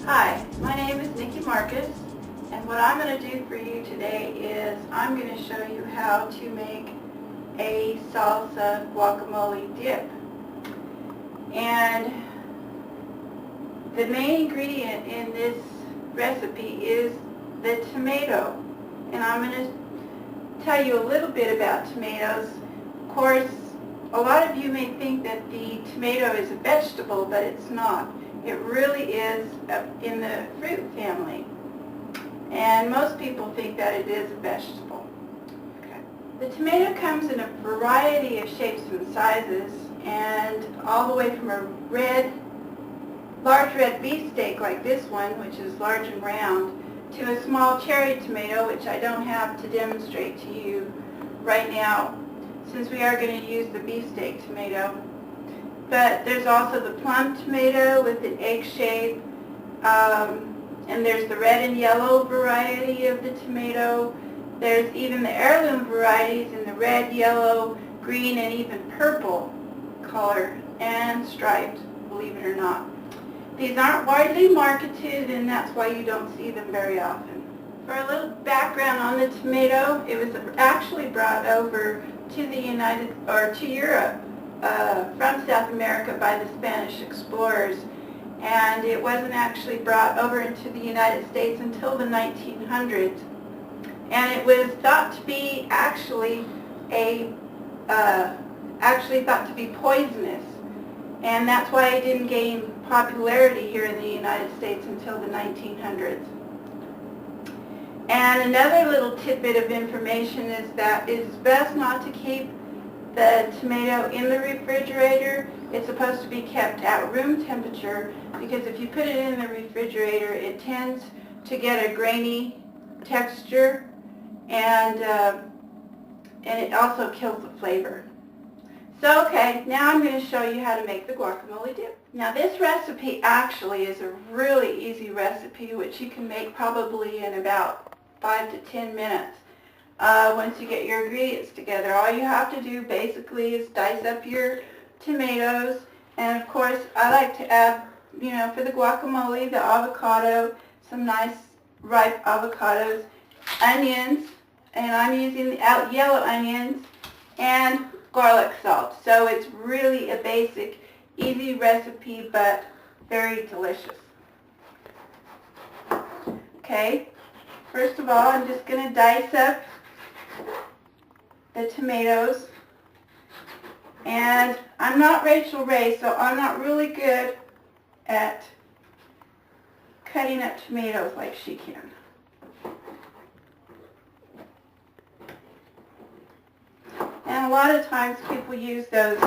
Hi, my name is Nikki Marcus, and what I'm going to do for you today is I'm going to show you how to make a salsa guacamole dip. And the main ingredient in this recipe is the tomato, and I'm going to tell you a little bit about tomatoes. Of course, a lot of you may think that the tomato is a vegetable, but it's not. It really is in the fruit family, and most people think that it is a vegetable. Okay. The tomato comes in a variety of shapes and sizes, and all the way from a large red beefsteak like this one, which is large and round, to a small cherry tomato, which I don't have to demonstrate to you right now, since we are going to use the beefsteak tomato. But there's also the plum tomato with an egg shape, and there's the red and yellow variety of the tomato. There's even the heirloom varieties in the red, yellow, green, and even purple color, and striped, believe it or not. These aren't widely marketed, and that's why you don't see them very often. For a little background on the tomato, it was actually brought over to to Europe from South America by the Spanish explorers, and it wasn't actually brought over into the United States until the 1900s. And it was thought to be actually thought to be poisonous, and that's why it didn't gain popularity here in the United States until the 1900s. And another little tidbit of information is that it's best not to keep the tomato in the refrigerator. It's supposed to be kept at room temperature, because if you put it in the refrigerator, it tends to get a grainy texture, and it also kills the flavor. So okay, now I'm going to show you how to make the guacamole dip. Now this recipe actually is a really easy recipe, which you can make probably in about 5 to 10 minutes. Once you get your ingredients together, all you have to do basically is dice up your tomatoes, and of course I like to add, for the guacamole, the avocado, some nice ripe avocados, onions, and I'm using the yellow onions, and garlic salt. So it's really a basic, easy recipe, but very delicious. Okay, first of all, I'm just going to dice up the tomatoes, and I'm not Rachel Ray, so I'm not really good at cutting up tomatoes like she can. And a lot of times people use those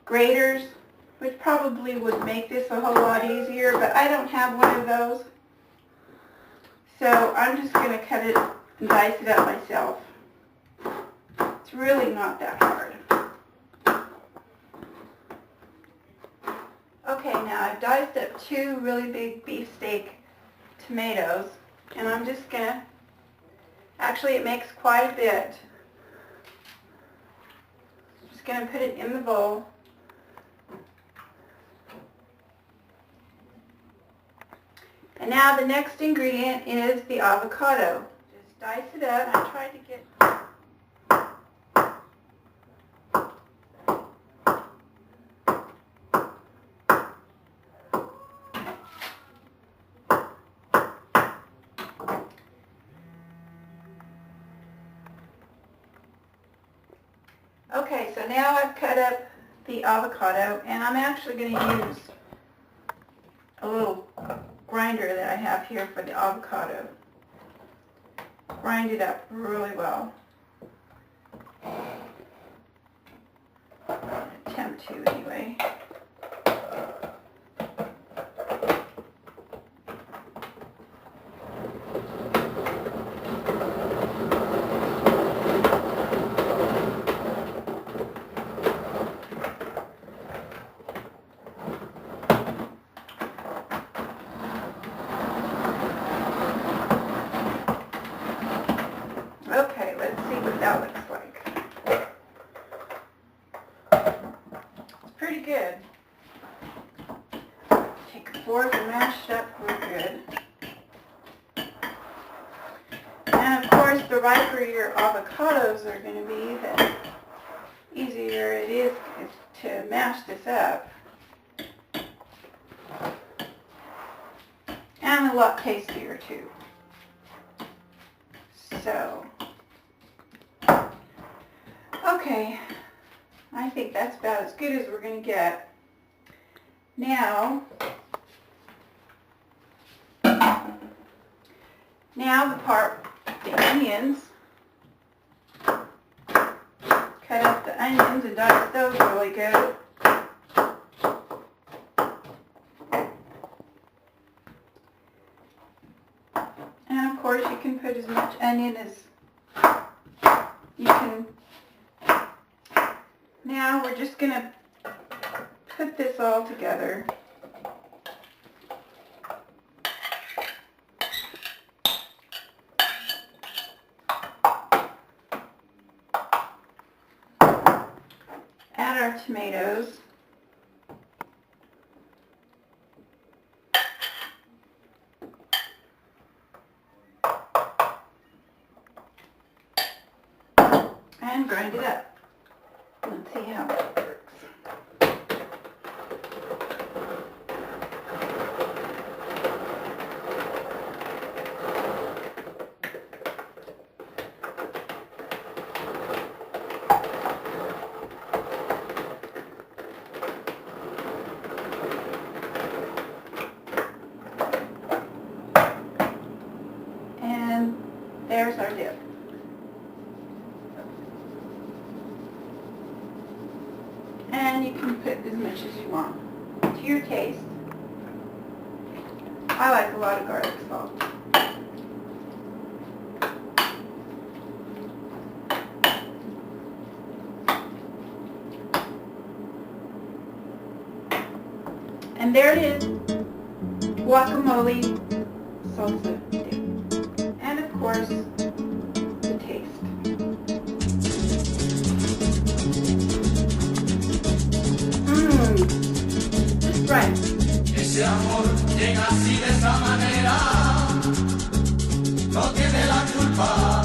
graters, which probably would make this a whole lot easier, but I don't have one of those, so I'm just going to cut it and dice it up myself. It's really not that hard. Okay, now I've diced up 2 really big beefsteak tomatoes, and I'm just going to, actually it makes quite a bit. I'm just going to put it in the bowl. And now the next ingredient is the avocado. Just dice it up. I tried to get... Okay, so now I've cut up the avocado, and I'm actually going to use a little grinder that I have here for the avocado. Grind it up really well. Attempt to anyway. Okay, let's see what that looks pretty good. Take a fork and mash it up real good. And of course, the riper your avocados are going to be, the easier it is to mash this up. And a lot tastier too. So, okay, I think that's about as good as we're going to get. Now the onions. Cut up the onions and dice those really good. And of course you can put as much onion as you can. Now we're just going to put this all together. Add our tomatoes. And grind it up. Let's see how it works. And there's our dip. And you can put as much as you want to your taste. I like a lot of garlic salt. And there it is, guacamole salsa dip. And of course, the taste. Just right. Ese amor llega así de esa manera, no tiene la culpa.